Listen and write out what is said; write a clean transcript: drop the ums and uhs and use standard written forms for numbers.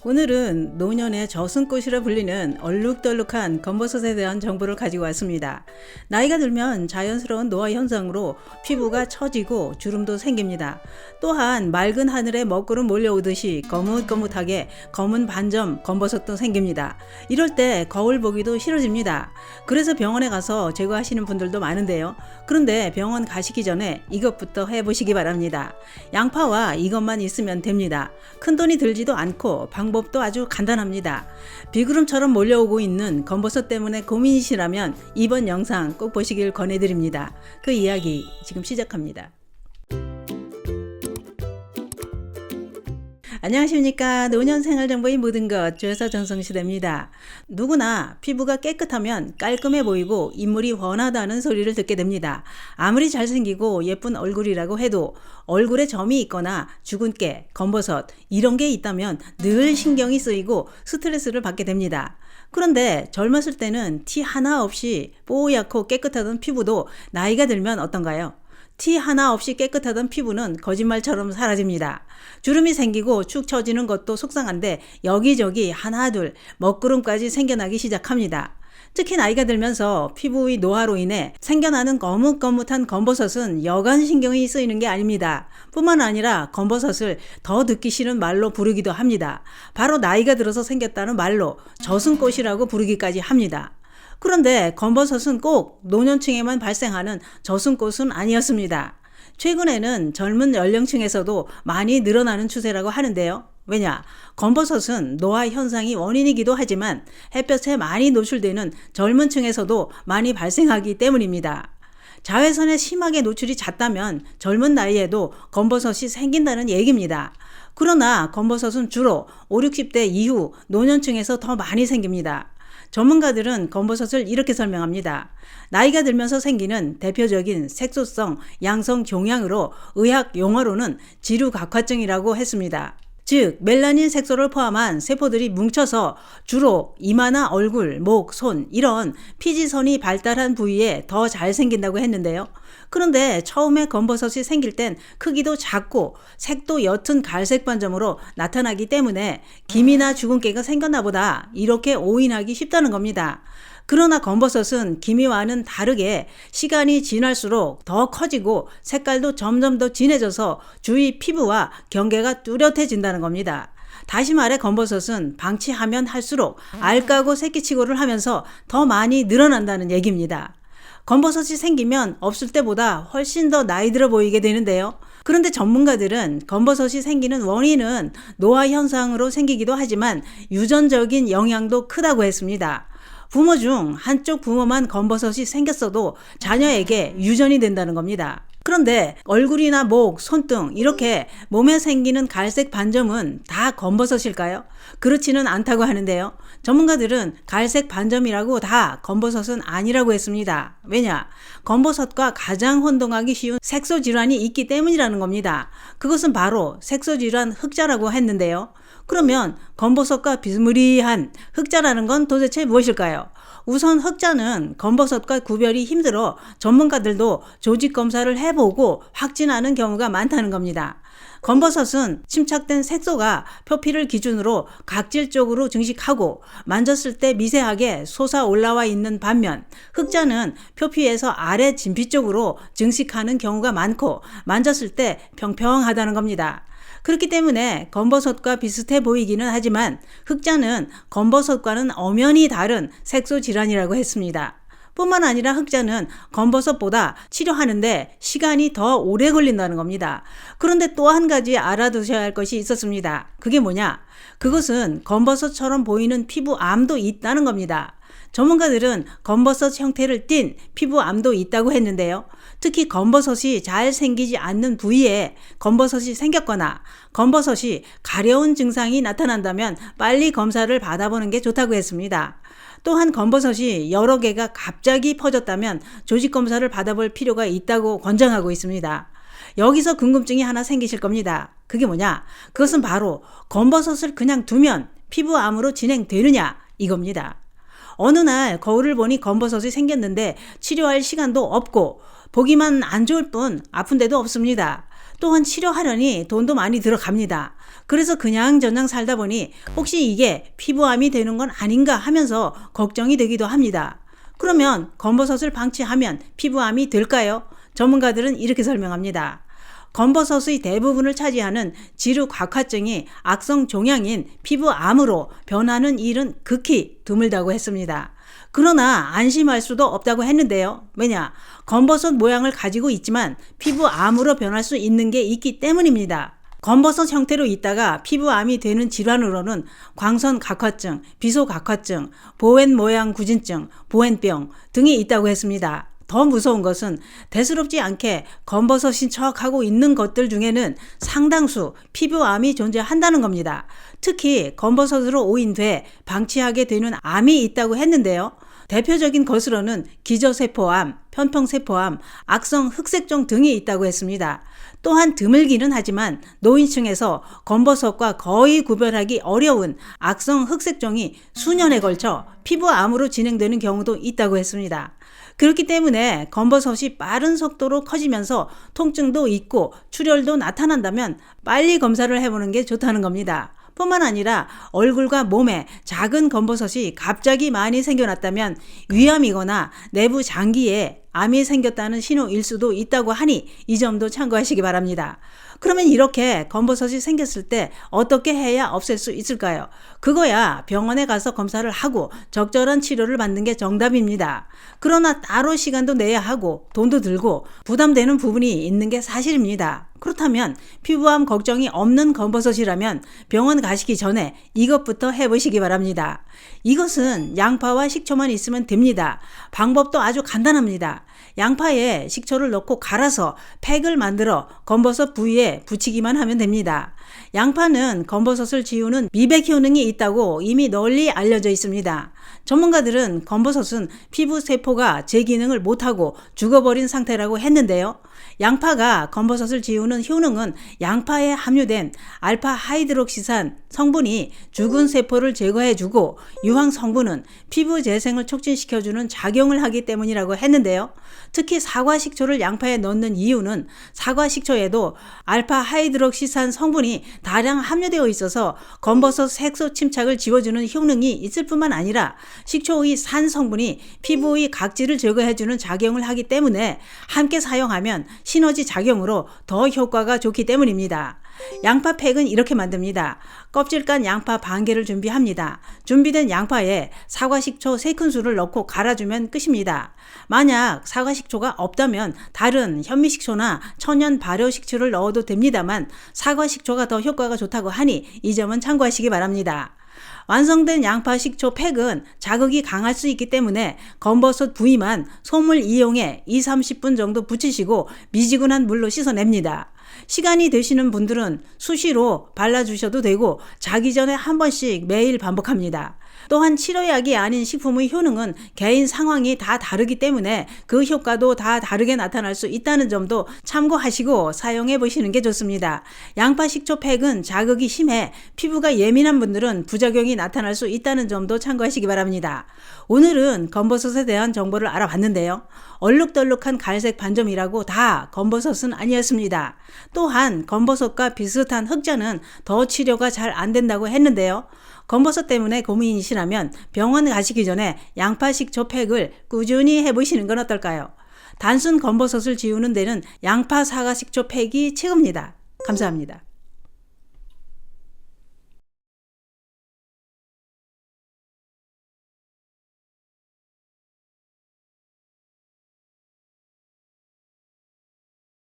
오늘은 노년의 저승꽃이라 불리는 얼룩덜룩한 검버섯에 대한 정보를 가지고 왔습니다. 나이가 들면 자연스러운 노화 현상으로 피부가 처지고 주름도 생깁니다. 또한 맑은 하늘에 먹구름 몰려오듯이 거뭇거뭇하게 검은 반점 검버섯도 생깁니다. 이럴 때 거울 보기도 싫어집니다. 그래서 병원에 가서 제거하시는 분들도 많은데요. 그런데 병원 가시기 전에 이것부터 해보시기 바랍니다. 양파와 이것만 있으면 됩니다. 큰돈이 들지도 않고 방법도 아주 간단합니다. 비구름처럼 몰려오고 있는 검버섯 때문에 고민이시라면 이번 영상 꼭 보시길 권해드립니다. 그 이야기 지금 시작합니다. 안녕하십니까. 노년생활정보의 모든 것 조여사 전성시대입니다. 누구나 피부가 깨끗하면 깔끔해 보이고 인물이 훤하다는 소리를 듣게 됩니다. 아무리 잘생기고 예쁜 얼굴이라고 해도 얼굴에 점이 있거나 죽은 깨, 검버섯 이런 게 있다면 늘 신경이 쓰이고 스트레스를 받게 됩니다. 그런데 젊었을 때는 티 하나 없이 뽀얗고 깨끗하던 피부도 나이가 들면 어떤가요? 티 하나 없이 깨끗하던 피부는 거짓말처럼 사라집니다. 주름이 생기고 축 처지는 것도 속상한데 여기저기 하나둘 먹구름까지 생겨나기 시작합니다. 특히 나이가 들면서 피부의 노화로 인해 생겨나는 거뭇거뭇한 검버섯은 여간 신경이 쓰이는 게 아닙니다. 뿐만 아니라 검버섯을 더 듣기 싫은 말로 부르기도 합니다. 바로 나이가 들어서 생겼다는 말로 저승꽃이라고 부르기까지 합니다. 그런데 검버섯은 꼭 노년층에만 발생하는 저승꽃은 아니었습니다. 최근에는 젊은 연령층에서도 많이 늘어나는 추세라고 하는데요. 왜냐? 검버섯은 노화 현상이 원인이기도 하지만 햇볕에 많이 노출되는 젊은 층에서도 많이 발생하기 때문입니다. 자외선에 심하게 노출이 잦다면 젊은 나이에도 검버섯이 생긴다는 얘기입니다. 그러나 검버섯은 주로 5, 60대 이후 노년층에서 더 많이 생깁니다. 전문가들은 검버섯을 이렇게 설명합니다. 나이가 들면서 생기는 대표적인 색소성 양성 종양으로 의학 용어로는 지루각화증이라고 했습니다. 즉 멜라닌 색소를 포함한 세포들이 뭉쳐서 주로 이마나 얼굴, 목, 손 이런 피지선이 발달한 부위에 더 잘 생긴다고 했는데요. 그런데 처음에 검버섯이 생길 땐 크기도 작고 색도 옅은 갈색 반점으로 나타나기 때문에 김이나 죽은 깨가 생겼나 보다 이렇게 오인하기 쉽다는 겁니다. 그러나 검버섯은 기미와는 다르게 시간이 지날수록 더 커지고 색깔도 점점 더 진해져서 주위 피부와 경계가 뚜렷해진다는 겁니다. 다시 말해 검버섯은 방치하면 할수록 알까고 새끼치고를 하면서 더 많이 늘어난다는 얘기입니다. 검버섯이 생기면 없을 때보다 훨씬 더 나이 들어 보이게 되는데요. 그런데 전문가들은 검버섯이 생기는 원인은 노화 현상으로 생기기도 하지만 유전적인 영향도 크다고 했습니다. 부모 중 한쪽 부모만 검버섯이 생겼어도 자녀에게 유전이 된다는 겁니다. 그런데 얼굴이나 목, 손등 이렇게 몸에 생기는 갈색 반점은 다 검버섯일까요? 그렇지는 않다고 하는데요. 전문가들은 갈색 반점이라고 다 검버섯은 아니라고 했습니다. 왜냐? 검버섯과 가장 혼동하기 쉬운 색소 질환이 있기 때문이라는 겁니다. 그것은 바로 색소 질환 흑자라고 했는데요. 그러면 검버섯과 비스무리한 흑자라는 건 도대체 무엇일까요? 우선 흑자는 검버섯과 구별이 힘들어 전문가들도 조직 검사를 해보고 확진하는 경우가 많다는 겁니다. 검버섯은 침착된 색소가 표피를 기준으로 각질 쪽으로 증식하고 만졌을 때 미세하게 솟아 올라와 있는 반면 흑자는 표피에서 아래 진피 쪽으로 증식하는 경우가 많고 만졌을 때 평평하다는 겁니다. 그렇기 때문에 검버섯과 비슷해 보이기는 하지만 흑자는 검버섯과는 엄연히 다른 색소 질환이라고 했습니다. 뿐만 아니라 흑자는 검버섯보다 치료하는데 시간이 더 오래 걸린다는 겁니다. 그런데 또 한 가지 알아두셔야 할 것이 있었습니다. 그게 뭐냐? 그것은 검버섯처럼 보이는 피부암도 있다는 겁니다. 전문가들은 검버섯 형태를 띤 피부암도 있다고 했는데요. 특히 검버섯이 잘 생기지 않는 부위에 검버섯이 생겼거나 검버섯이 가려운 증상이 나타난다면 빨리 검사를 받아보는 게 좋다고 했습니다. 또한 검버섯이 여러 개가 갑자기 퍼졌다면 조직 검사를 받아볼 필요가 있다고 권장하고 있습니다. 여기서 궁금증이 하나 생기실 겁니다. 그게 뭐냐? 그것은 바로 검버섯을 그냥 두면 피부암으로 진행되느냐 이겁니다. 어느 날 거울을 보니 검버섯이 생겼는데 치료할 시간도 없고 보기만 안 좋을 뿐 아픈 데도 없습니다. 또한 치료하려니 돈도 많이 들어갑니다. 그래서 그냥저냥 살다 보니 혹시 이게 피부암이 되는 건 아닌가 하면서 걱정이 되기도 합니다. 그러면 검버섯을 방치하면 피부암이 될까요? 전문가들은 이렇게 설명합니다. 검버섯의 대부분을 차지하는 지루각화증이 악성 종양인 피부암으로 변하는 일은 극히 드물다고 했습니다. 그러나 안심할 수도 없다고 했는데요. 왜냐? 검버섯 모양을 가지고 있지만 피부암으로 변할 수 있는 게 있기 때문입니다. 검버섯 형태로 있다가 피부암이 되는 질환으로는 광선각화증, 비소각화증, 보웬 모양 구진증, 보웬병 등이 있다고 했습니다. 더 무서운 것은 대수롭지 않게 검버섯인 척하고 있는 것들 중에는 상당수 피부암이 존재한다는 겁니다. 특히 검버섯으로 오인돼 방치하게 되는 암이 있다고 했는데요. 대표적인 것으로는 기저세포암, 편평세포암, 악성 흑색종 등이 있다고 했습니다. 또한 드물기는 하지만 노인층에서 검버섯과 거의 구별하기 어려운 악성 흑색종이 수년에 걸쳐 피부암으로 진행되는 경우도 있다고 했습니다. 그렇기 때문에 검버섯이 빠른 속도로 커지면서 통증도 있고 출혈도 나타난다면 빨리 검사를 해보는 게 좋다는 겁니다. 뿐만 아니라 얼굴과 몸에 작은 검버섯이 갑자기 많이 생겨났다면 위암이거나 내부 장기에 암이 생겼다는 신호일 수도 있다고 하니 이 점도 참고하시기 바랍니다. 그러면 이렇게 검버섯이 생겼을 때 어떻게 해야 없앨 수 있을까요? 그거야 병원에 가서 검사를 하고 적절한 치료를 받는 게 정답입니다. 그러나 따로 시간도 내야 하고 돈도 들고 부담되는 부분이 있는 게 사실입니다. 그렇다면 피부암 걱정이 없는 검버섯이라면 병원 가시기 전에 이것부터 해보시기 바랍니다. 이것은 양파와 식초만 있으면 됩니다. 방법도 아주 간단합니다. 양파에 식초를 넣고 갈아서 팩을 만들어 검버섯 부위에 붙이기만 하면 됩니다. 양파는 검버섯을 지우는 미백 효능이 있다고 이미 널리 알려져 있습니다. 전문가들은 검버섯은 피부 세포가 제 기능을 못하고 죽어버린 상태라고 했는데요. 양파가 검버섯을 지우는 효능은 양파에 함유된 알파 하이드록시산 성분이 죽은 세포를 제거해주고 유황 성분은 피부 재생을 촉진시켜주는 작용을 하기 때문이라고 했는데요. 특히 사과 식초를 양파에 넣는 이유는 사과 식초에도 알파 하이드록시산 성분이 다량 함유되어 있어서 검버섯 색소 침착을 지워주는 효능이 있을 뿐만 아니라 식초의 산 성분이 피부의 각질을 제거해주는 작용을 하기 때문에 함께 사용하면 시너지 작용으로 더 효과가 좋기 때문입니다. 양파 팩은 이렇게 만듭니다. 껍질 깐 양파 반 개를 준비합니다. 준비된 양파에 사과 식초 3큰술을 넣고 갈아주면 끝입니다. 만약 사과 식초가 없다면 다른 현미 식초나 천연 발효 식초를 넣어도 됩니다만 사과 식초가 더 효과가 좋다고 하니 이 점은 참고하시기 바랍니다. 완성된 양파 식초 팩은 자극이 강할 수 있기 때문에 검버섯 부위만 솜을 이용해 2-30분 정도 붙이시고 미지근한 물로 씻어냅니다. 시간이 되시는 분들은 수시로 발라주셔도 되고 자기 전에 한 번씩 매일 반복합니다. 또한 치료약이 아닌 식품의 효능은 개인 상황이 다 다르기 때문에 그 효과도 다 다르게 나타날 수 있다는 점도 참고하시고 사용해 보시는 게 좋습니다. 양파 식초 팩은 자극이 심해 피부가 예민한 분들은 부작용이 나타날 수 있다는 점도 참고하시기 바랍니다. 오늘은 검버섯에 대한 정보를 알아봤는데요. 얼룩덜룩한 갈색 반점이라고 다 검버섯은 아니었습니다. 또한 검버섯과 비슷한 흑자는 더 치료가 잘 안 된다고 했는데요. 검버섯 때문에 고민이시라면 병원 가시기 전에 양파 식초 팩을 꾸준히 해보시는 건 어떨까요? 단순 검버섯을 지우는 데는 양파 사과 식초 팩이 최고입니다. 감사합니다.